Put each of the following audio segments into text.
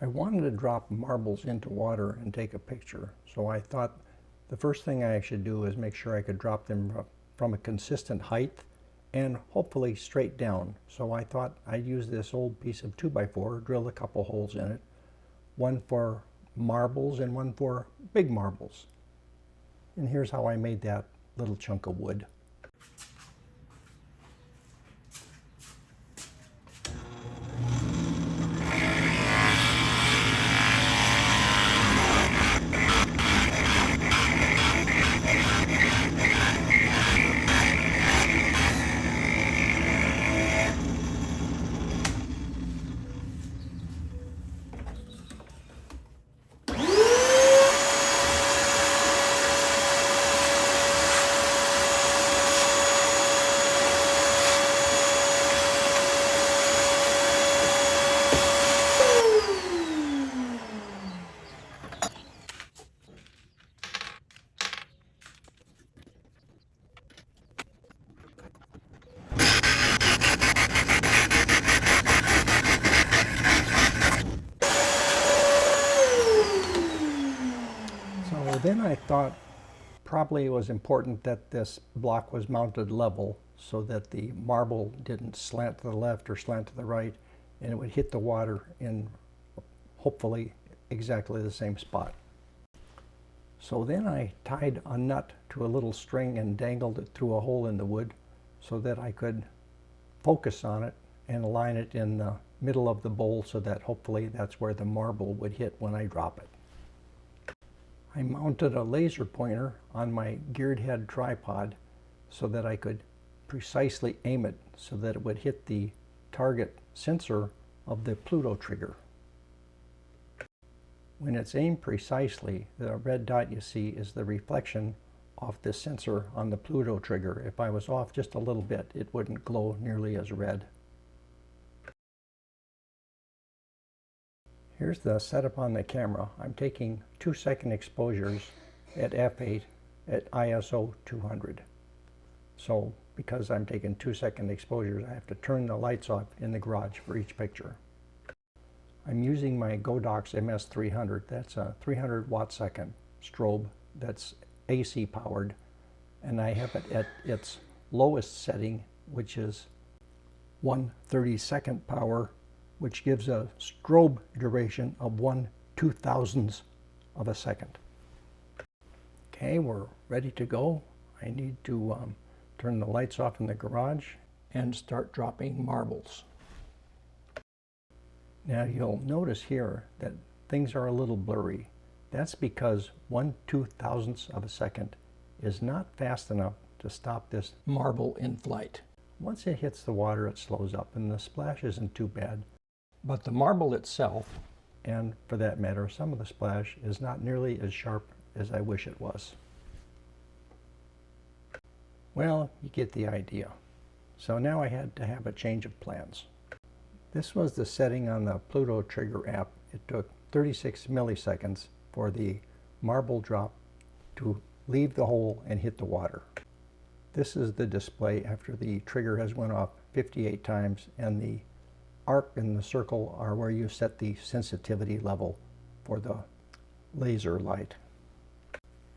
I wanted to drop marbles into water and take a picture, so I thought the first thing I should do is make sure I could drop them from a consistent height and hopefully straight down. So I thought I'd use this old piece of 2x4, drill a couple holes in it, one for marbles and one for big marbles. And here's how I made that little chunk of wood. So then I thought probably it was important that this block was mounted level so that the marble didn't slant to the left or slant to the right, and it would hit the water in hopefully exactly the same spot. So then I tied a nut to a little string and dangled it through a hole in the wood so that I could focus on it and align it in the middle of the bowl so that hopefully that's where the marble would hit when I drop it. I mounted a laser pointer on my geared head tripod so that I could precisely aim it so that it would hit the target sensor of the Pluto trigger. When it's aimed precisely, the red dot you see is the reflection of the sensor on the Pluto trigger. If I was off just a little bit, it wouldn't glow nearly as red. Here's the setup on the camera. I'm taking 2-second exposures at f8 at ISO 200. So because I'm taking 2-second exposures, I have to turn the lights off in the garage for each picture. I'm using my Godox MS300. That's a 300 watt-second strobe that's AC powered, and I have it at its lowest setting, which is 1/32 power, which gives a strobe duration of 1/2000th of a second. Okay, we're ready to go. I need to turn the lights off in the garage and start dropping marbles. Now you'll notice here that things are a little blurry. That's because 1/2000th of a second is not fast enough to stop this marble in flight. Once it hits the water, it slows up and the splash isn't too bad. But the marble itself, and for that matter, some of the splash, is not nearly as sharp as I wish it was. Well, you get the idea. So now I had to have a change of plans. This was the setting on the Pluto trigger app. It took 36 milliseconds for the marble drop to leave the hole and hit the water. This is the display after the trigger has went off 58 times, and the arc and the circle are where you set the sensitivity level for the laser light.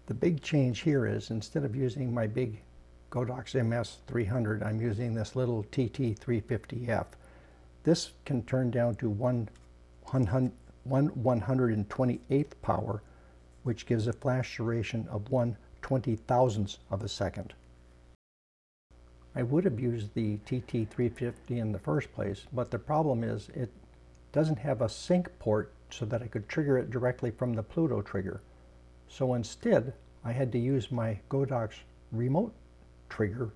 The big change here is instead of using my big Godox MS300, I'm using this little TT350F. This can turn down to 1/128th power, which gives a flash duration of 1/20,000th of a second. I would have used the TT350 in the first place, but the problem is it doesn't have a sync port so that I could trigger it directly from the Pluto trigger. So instead, I had to use my Godox remote trigger,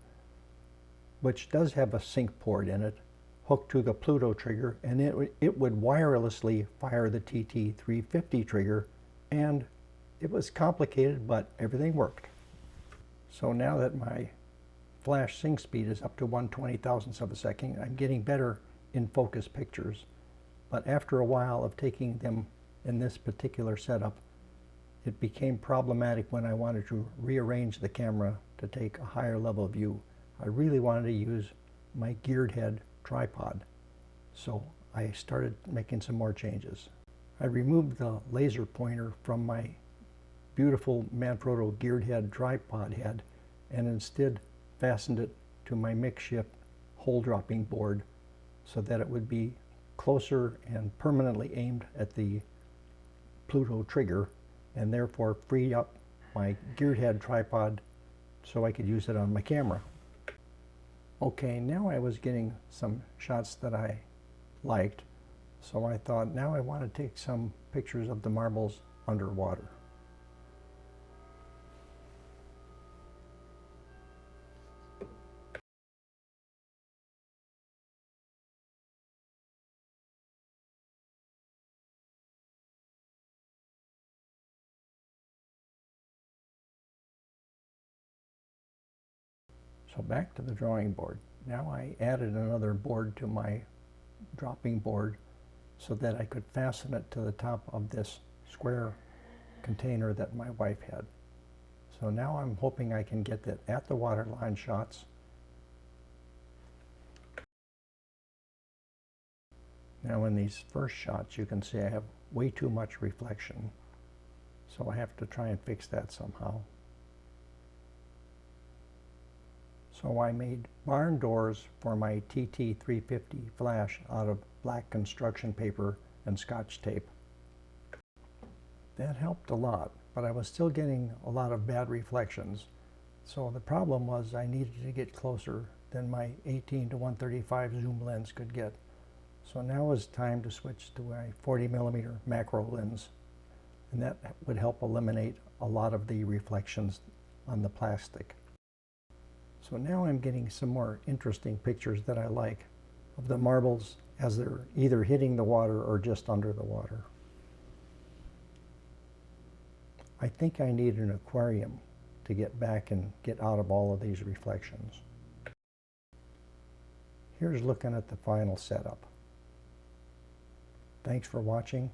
which does have a sync port in it, hooked to the Pluto trigger, and it would wirelessly fire the TT350 trigger, and it was complicated, but everything worked. So now that my flash sync speed is up to 1/20,000th of a second, I'm getting better in focus pictures. But after a while of taking them in this particular setup, it became problematic when I wanted to rearrange the camera to take a higher level view. I really wanted to use my geared head tripod. So I started making some more changes. I removed the laser pointer from my beautiful Manfrotto geared head tripod head and instead fastened it to my makeshift hole dropping board so that it would be closer and permanently aimed at the Pluto trigger, and therefore free up my geared head tripod so I could use it on my camera. Okay, now I was getting some shots that I liked, so I thought now I want to take some pictures of the marbles underwater. So back to the drawing board. Now I added another board to my dropping board so that I could fasten it to the top of this square container that my wife had. So now I'm hoping I can get that at the waterline shots. Now in these first shots you can see I have way too much reflection, so I have to try and fix that somehow. So I made barn doors for my TT350 flash out of black construction paper and Scotch tape. That helped a lot, but I was still getting a lot of bad reflections. So the problem was I needed to get closer than my 18 to 135 zoom lens could get. So now is time to switch to a 40mm macro lens, and that would help eliminate a lot of the reflections on the plastic. So now I'm getting some more interesting pictures that I like of the marbles as they're either hitting the water or just under the water. I think I need an aquarium to get back and get out of all of these reflections. Here's looking at the final setup. Thanks for watching,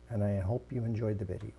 and I hope you enjoyed the video.